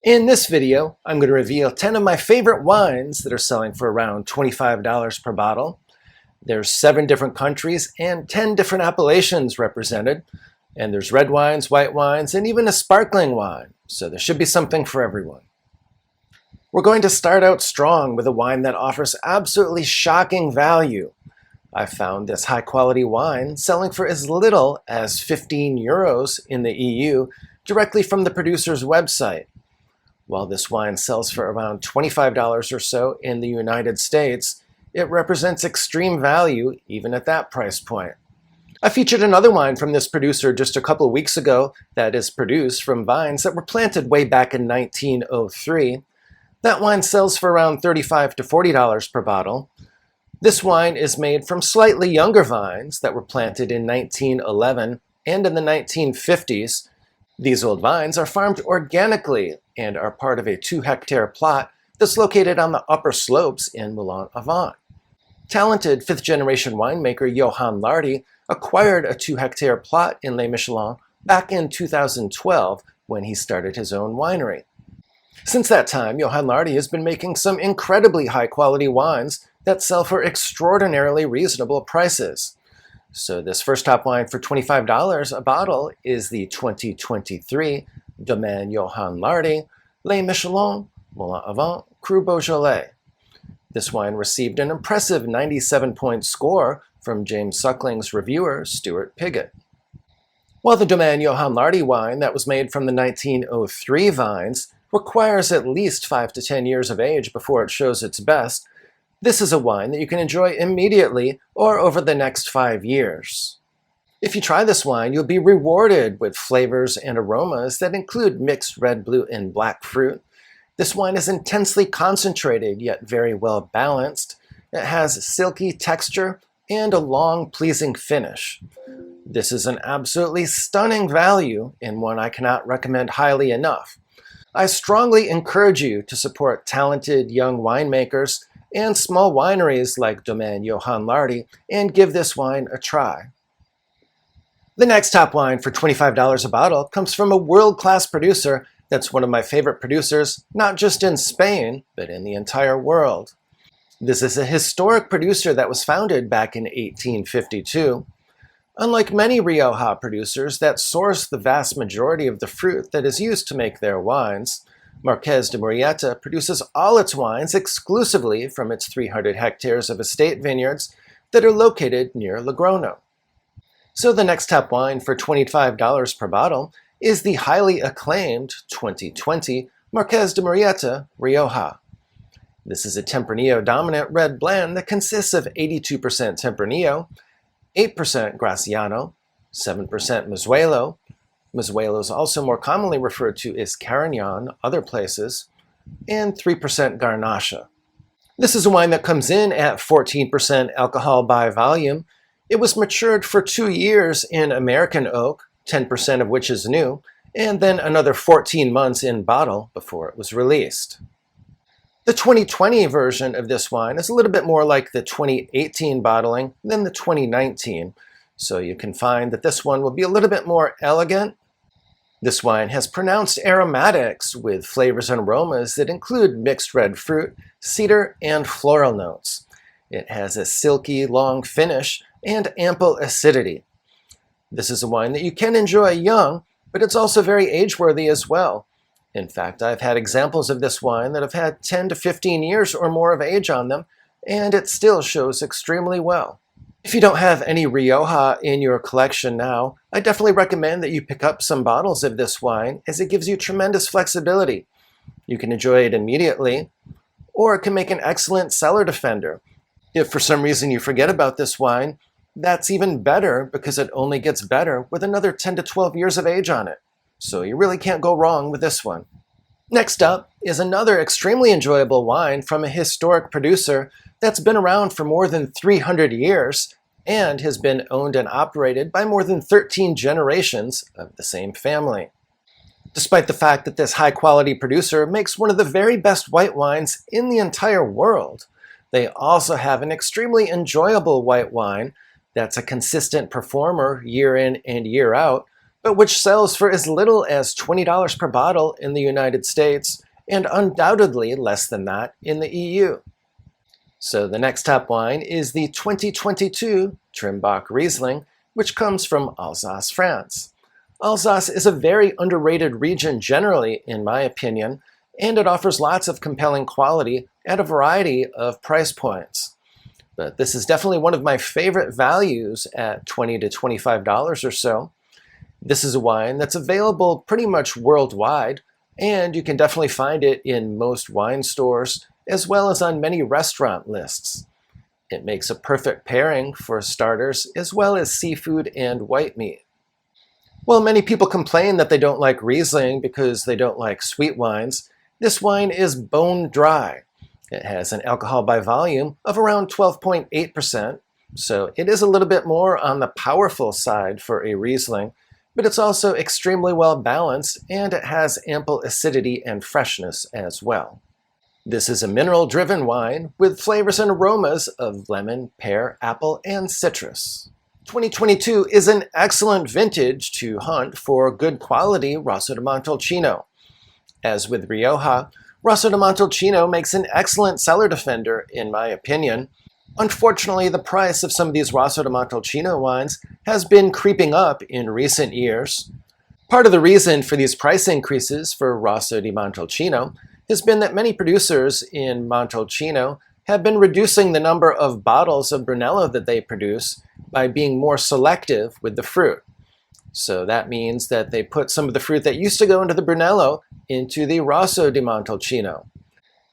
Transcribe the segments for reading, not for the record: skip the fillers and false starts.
In this video, I'm going to reveal 10 of my favorite wines that are selling for around $25 per bottle. There's 7 different countries and 10 different appellations represented. And there's red wines, white wines, and even a sparkling wine. So there should be something for everyone. We're going to start out strong with a wine that offers absolutely shocking value. I found this high quality wine selling for as little as 15 euros in the EU directly from the producer's website. While this wine sells for around $25 or so in the United States, it represents extreme value even at that price point. I featured another wine from this producer just a couple of weeks ago that is produced from vines that were planted way back in 1903. That wine sells for around $35 to $40 per bottle. This wine is made from slightly younger vines that were planted in 1911 and in the 1950s. These old vines are farmed organically and are part of a 2-hectare plot that's located on the upper slopes in Moulin-a-Vent. Talented 5th-generation winemaker Yohan Lardy acquired a 2-hectare plot in Les Michelons back in 2012 when he started his own winery. Since that time, Yohan Lardy has been making some incredibly high-quality wines that sell for extraordinarily reasonable prices. So this first top wine for $25 a bottle is the 2023 Domaine Yohan Lardy Les Michelons Moulin-a-Vent Cru Beaujolais. This wine received an impressive 97-point score from James Suckling's reviewer, Stuart Piggott. While the Domaine Yohan Lardy wine that was made from the 1903 vines requires at least 5 to 10 years of age before it shows its best, this is a wine that you can enjoy immediately or over the next 5 years. If you try this wine, you'll be rewarded with flavors and aromas that include mixed red, blue, and black fruit. This wine is intensely concentrated, yet very well balanced. It has silky texture and a long, pleasing finish. This is an absolutely stunning value and one I cannot recommend highly enough. I strongly encourage you to support talented young winemakers and small wineries like Domaine Yohan Lardy and give this wine a try. The next top wine for $25 a bottle comes from a world-class producer that's one of my favorite producers, not just in Spain, but in the entire world. This is a historic producer that was founded back in 1852. Unlike many Rioja producers that source the vast majority of the fruit that is used to make their wines, Marques de Murrieta produces all its wines exclusively from its 300 hectares of estate vineyards that are located near Logrono. So the next top wine for $25 per bottle is the highly acclaimed 2020 Marques de Murrieta Rioja. This is a Tempranillo dominant red blend that consists of 82% Tempranillo, 8% Glacial, 7% Mossuelo. Mossuelo is also more commonly referred to as Carignan other places, and 3% Garnacha. This is a wine that comes in at 14% alcohol by volume. It was matured for 2 years in American oak, 10% of which is new, and then another 14 months in bottle before it was released. The 2020 version of this wine is a little bit more like the 2018 bottling than the 2019, so you can find that this one will be a little bit more elegant. This wine has pronounced aromatics with flavors and aromas that include mixed red fruit, cedar, and floral notes. It has a silky, long finish and ample acidity. This is a wine that you can enjoy young, but it's also very age-worthy as well. In fact, I've had examples of this wine that have had 10 to 15 years or more of age on them, and it still shows extremely well. If you don't have any Rioja in your collection now, I definitely recommend that you pick up some bottles of this wine as it gives you tremendous flexibility. You can enjoy it immediately, or it can make an excellent cellar defender. If for some reason you forget about this wine, that's even better because it only gets better with another 10 to 12 years of age on it. So you really can't go wrong with this one. Next up is another extremely enjoyable wine from a historic producer that's been around for more than 300 years and has been owned and operated by more than 13 generations of the same family. Despite the fact that this high-quality producer makes one of the very best white wines in the entire world, they also have an extremely enjoyable white wine that's a consistent performer year in and year out, but which sells for as little as $20 per bottle in the United States and undoubtedly less than that in the EU. So the next top wine is the 2022 Trimbach Riesling, which comes from Alsace, France. Alsace is a very underrated region generally, in my opinion, and it offers lots of compelling quality at a variety of price points. But this is definitely one of my favorite values at $20 to $25 or so. This is a wine that's available pretty much worldwide, and you can definitely find it in most wine stores as well as on many restaurant lists. It makes a perfect pairing for starters as well as seafood and white meat. While many people complain that they don't like Riesling because they don't like sweet wines, this wine is bone dry. It has an alcohol by volume of around 12.8%, so it is a little bit more on the powerful side for a Riesling, but it's also extremely well balanced and it has ample acidity and freshness as well. This is a mineral-driven wine with flavors and aromas of lemon, pear, apple, and citrus. 2022 is an excellent vintage to hunt for good quality Rosso di Montalcino. As with Rioja, Rosso di Montalcino makes an excellent cellar defender, in my opinion. Unfortunately, the price of some of these Rosso di Montalcino wines has been creeping up in recent years. Part of the reason for these price increases for Rosso di Montalcino has been that many producers in Montalcino have been reducing the number of bottles of Brunello that they produce by being more selective with the fruit. So that means that they put some of the fruit that used to go into the Brunello into the Rosso di Montalcino.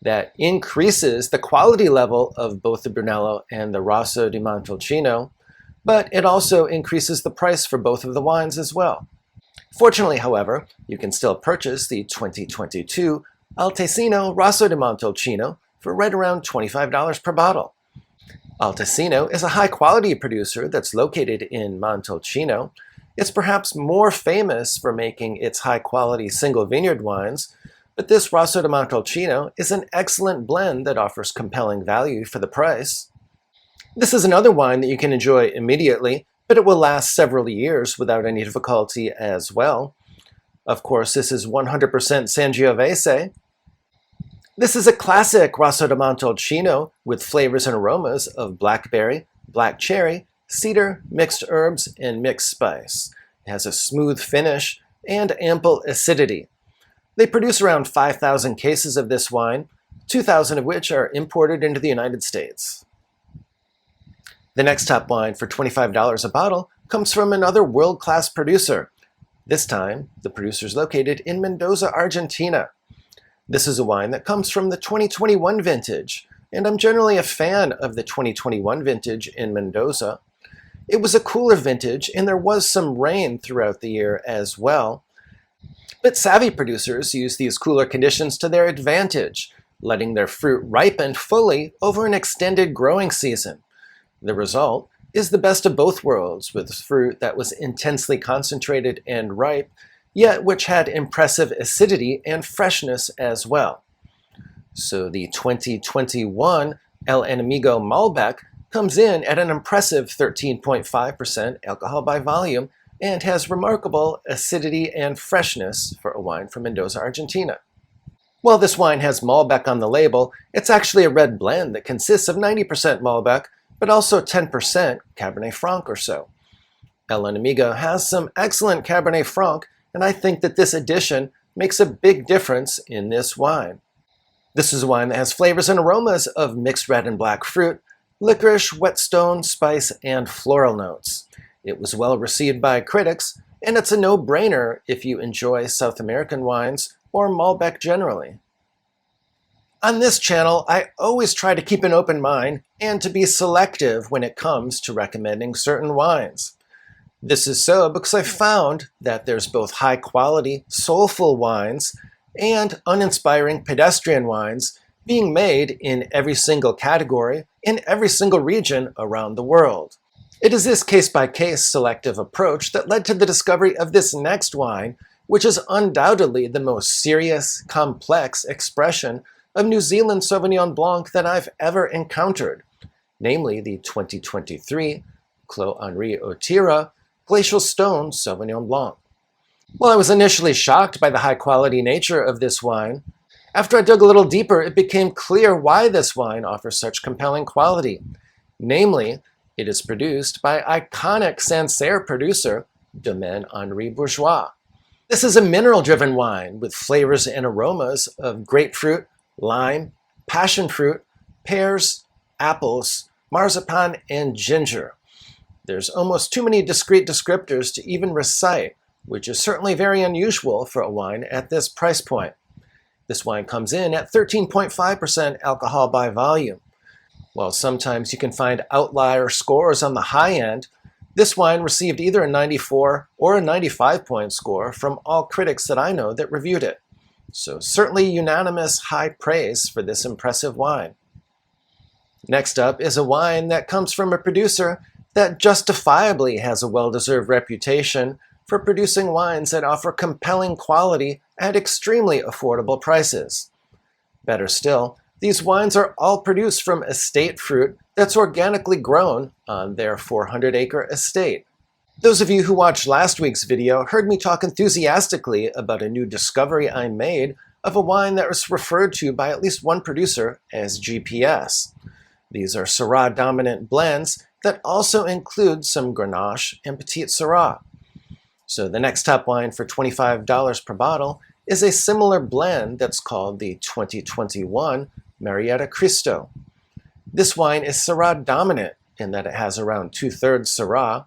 That increases the quality level of both the Brunello and the Rosso di Montalcino, but it also increases the price for both of the wines as well. Fortunately, however, you can still purchase the 2022 Altesino Rosso di Montalcino for right around $25 per bottle. Altesino is a high-quality producer that's located in Montalcino. It's perhaps more famous for making its high-quality single vineyard wines, but this Rosso di Montalcino is an excellent blend that offers compelling value for the price. This is another wine that you can enjoy immediately, but it will last several years without any difficulty as well. Of course, this is 100% Sangiovese. This is a classic Rosso di Montalcino with flavors and aromas of blackberry, black cherry, cedar, mixed herbs, and mixed spice. It has a smooth finish and ample acidity. They produce around 5,000 cases of this wine, 2,000 of which are imported into the United States. The next top wine for $25 a bottle comes from another world-class producer. This time, the producer is located in Mendoza, Argentina. This is a wine that comes from the 2021 vintage, and I'm generally a fan of the 2021 vintage in Mendoza. It was a cooler vintage, and there was some rain throughout the year as well. But savvy producers use these cooler conditions to their advantage, letting their fruit ripen fully over an extended growing season. The result is the best of both worlds, with fruit that was intensely concentrated and ripe, yet which had impressive acidity and freshness as well. So the 2021 El Enemigo Malbec comes in at an impressive 13.5% alcohol by volume and has remarkable acidity and freshness for a wine from Mendoza, Argentina. While this wine has Malbec on the label, it's actually a red blend that consists of 90% Malbec, but also 10% Cabernet Franc or so. El Enemigo has some excellent Cabernet Franc, and I think that this addition makes a big difference in this wine. This is a wine that has flavors and aromas of mixed red and black fruit, licorice, whetstone, spice, and floral notes. It was well received by critics, and it's a no-brainer if you enjoy South American wines or Malbec generally. On this channel, I always try to keep an open mind and to be selective when it comes to recommending certain wines. This is so because I found that there's both high-quality, soulful wines and uninspiring pedestrian wines being made in every single category in every single region around the world. It is this case-by-case selective approach that led to the discovery of this next wine, which is undoubtedly the most serious, complex expression of New Zealand Sauvignon Blanc that I've ever encountered, namely the 2023 Clos Henri Otira Glacial Stone Sauvignon Blanc. While I was initially shocked by the high quality nature of this wine, after I dug a little deeper, it became clear why this wine offers such compelling quality. Namely, it is produced by iconic Sancerre producer Domaine Henri Bourgeois. This is a mineral-driven wine with flavors and aromas of grapefruit, lime, passion fruit, pears, apples, marzipan, and ginger. There's almost too many discrete descriptors to even recite, which is certainly very unusual for a wine at this price point. This wine comes in at 13.5% alcohol by volume. While sometimes you can find outlier scores on the high end, this wine received either a 94 or a 95-point score from all critics that I know that reviewed it. So certainly unanimous high praise for this impressive wine. Next up is a wine that comes from a producer that justifiably has a well-deserved reputation for producing wines that offer compelling quality at extremely affordable prices. Better still, these wines are all produced from estate fruit that's organically grown on their 400-acre estate. Those of you who watched last week's video heard me talk enthusiastically about a new discovery I made of a wine that was referred to by at least one producer as GPS. These are Syrah-dominant blends that also include some Grenache and Petite Syrah. So the next top wine for $25 per bottle is a similar blend that's called the 2021 Marietta Christo. This wine is Syrah dominant in that it has around 2/3 Syrah,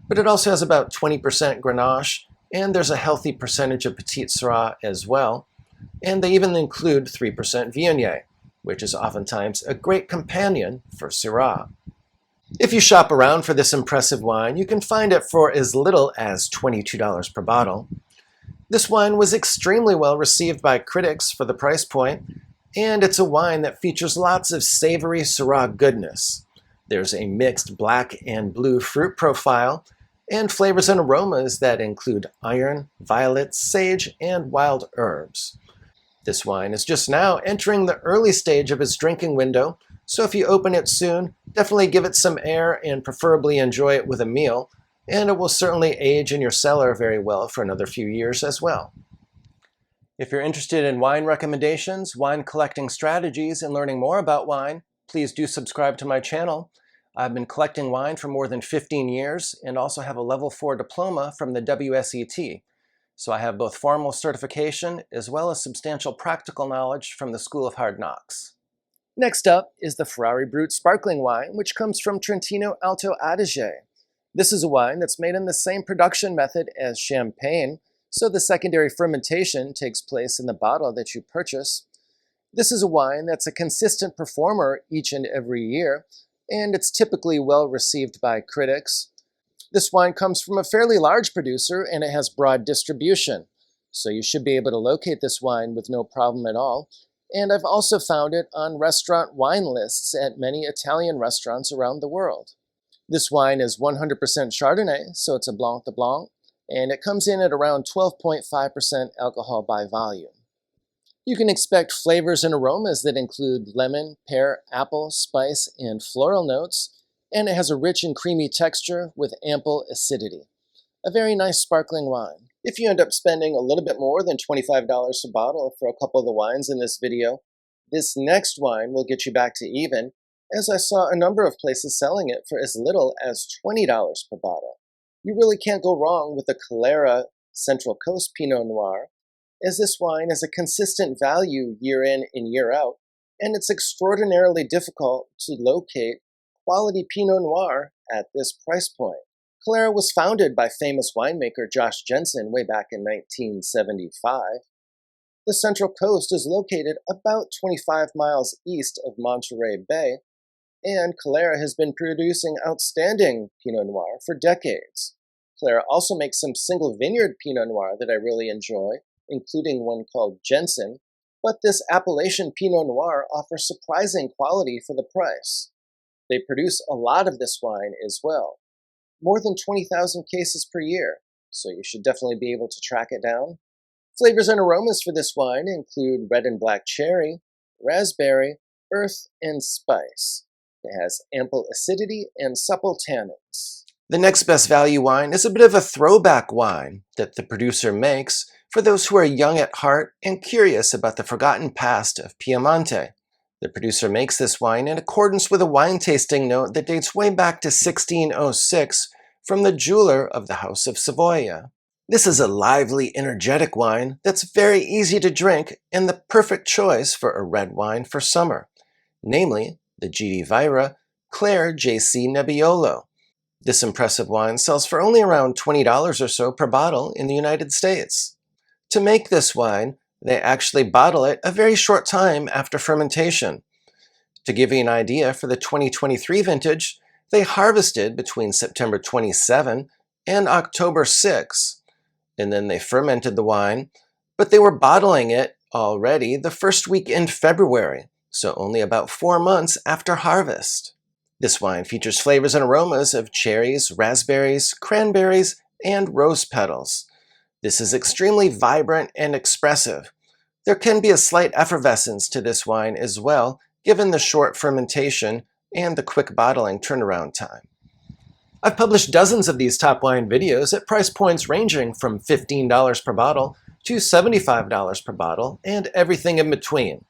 but it also has about 20% Grenache, and there's a healthy percentage of Petite Syrah as well, and they even include 3% Viognier, which is oftentimes a great companion for Syrah. If you shop around for this impressive wine, you can find it for as little as $22 per bottle. This wine was extremely well received by critics for the price point, and it's a wine that features lots of savory Syrah goodness. There's a mixed black and blue fruit profile, and flavors and aromas that include iron, violet, sage, and wild herbs. This wine is just now entering the early stage of its drinking window, so if you open it soon, definitely give it some air and preferably enjoy it with a meal, and it will certainly age in your cellar very well for another few years as well. If you're interested in wine recommendations, wine collecting strategies, and learning more about wine, please do subscribe to my channel. I've been collecting wine for more than 15 years and also have a level 4 diploma from the WSET. So I have both formal certification as well as substantial practical knowledge from the School of Hard Knocks. Next up is the Ferrari Brut sparkling wine, which comes from Trentino Alto Adige. This is a wine that's made in the same production method as champagne, so the secondary fermentation takes place in the bottle that you purchase. This is a wine that's a consistent performer each and every year, and it's typically well received by critics. This wine comes from a fairly large producer and it has broad distribution, so you should be able to locate this wine with no problem at all. And I've also found it on restaurant wine lists at many Italian restaurants around the world. This wine is 100% Chardonnay, so it's a Blanc de Blanc, and it comes in at around 12.5% alcohol by volume. You can expect flavors and aromas that include lemon, pear, apple, spice, and floral notes, and it has a rich and creamy texture with ample acidity. A very nice sparkling wine. If you end up spending a little bit more than $25 a bottle for a couple of the wines in this video, this next wine will get you back to even, as I saw a number of places selling it for as little as $20 per bottle. You really can't go wrong with the Calera Central Coast Pinot Noir, as this wine is a consistent value year in and year out, and it's extraordinarily difficult to locate quality Pinot Noir at this price point. Clare was founded by famous winemaker Josh Jensen way back in 1975. The Central Coast is located about 25 miles east of Monterey Bay, and Calera has been producing outstanding Pinot Noir for decades. Calera also makes some single vineyard Pinot Noir that I really enjoy, including one called Jensen, but this appellation Pinot Noir offers surprising quality for the price. They produce a lot of this wine as well, more than 20,000 cases per year, so you should definitely be able to track it down. Flavors and aromas for this wine include red and black cherry, raspberry, earth, and spice. It has ample acidity and supple tannins. The next best value wine is a bit of a throwback wine that the producer makes for those who are young at heart and curious about the forgotten past of Piemonte. The producer makes this wine in accordance with a wine tasting note that dates way back to 1606 from the jeweler of the House of Savoia. This is a lively, energetic wine that's very easy to drink and the perfect choice for a red wine for summer, namely the GD Vajra Clare JC Nebbiolo. This impressive wine sells for only around $20 or so per bottle in the United States. To make this wine, they actually bottle it a very short time after fermentation. To give you an idea, for the 2023 vintage, they harvested between September 27 and October 6, and then they fermented the wine, but they were bottling it already the first week in February, so only about 4 months after harvest. This wine features flavors and aromas of cherries, raspberries, cranberries, and rose petals. This is extremely vibrant and expressive. There can be a slight effervescence to this wine as well, given the short fermentation and the quick bottling turnaround time. I've published dozens of these top wine videos at price points ranging from $15 per bottle to $75 per bottle and everything in between.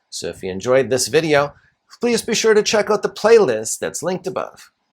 So if you enjoyed this video, please be sure to check out the playlist that's linked above.